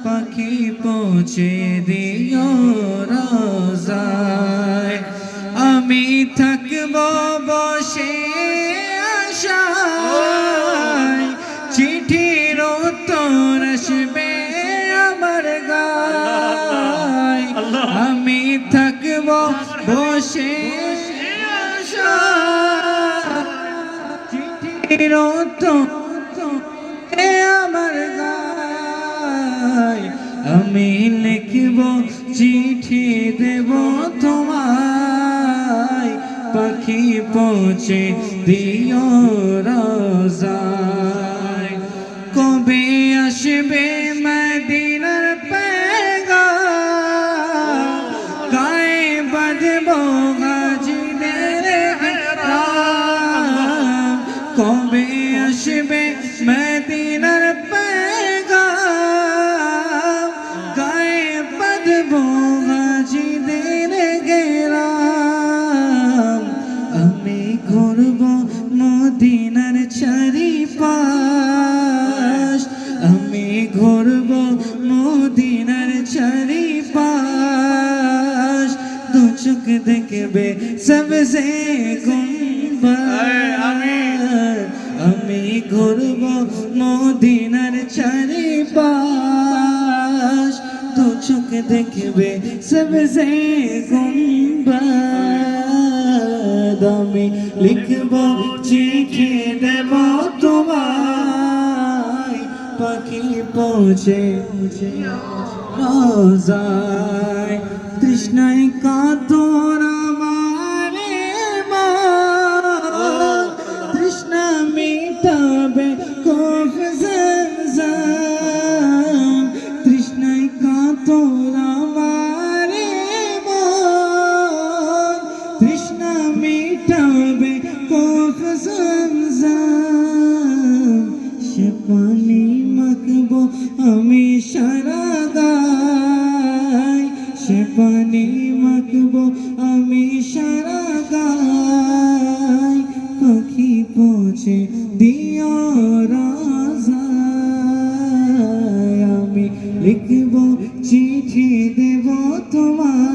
পাখি পৌঁছে দিও রোজায় আমি থাকব বসে আশায় চিঠির উত্তর আসবে আমার গায় আমি থাকব বসে আশায় চিঠির উত্তর আমার গায় আমি লিখব চিঠি দেব তোমায় পাখি পৌঁছে দিও রোজায় কবে আসবে মদিনার পেগাম গায়ে বাঁধব গাজীদের ইহরাম কবে আসবে মদিনার পেগাম গায়ে বাঁধব গাজীদের ইহরাম আমি ঘুরব মদিনার চারিপাশ আমি ঘুরব মদিনার চারিপাশ দু চোখ দেখবে সবসে গুম্বদ আমি ঘুরব মদিনার চারিপাশ দু চোখ দেখবে সবসে গুম্বদ আমি লিখব চিঠি দেব তোমায় পাখি পৌঁছে রোজায় তৃষ্ণায় কাতর আমারে মন তৃষ্ণা মিটাবে কোফ জমজম তৃষ্ণায় কাতর আমারে মন তৃষ্ণা মিটাবে কোফ জমজম সে পানি মাখবো আমি সারা গায় সে পানি মাখবো আমি সারা গায় পাখি পৌঁছে দিও রোজায় আমি লিখব চিঠি দেব তোমায়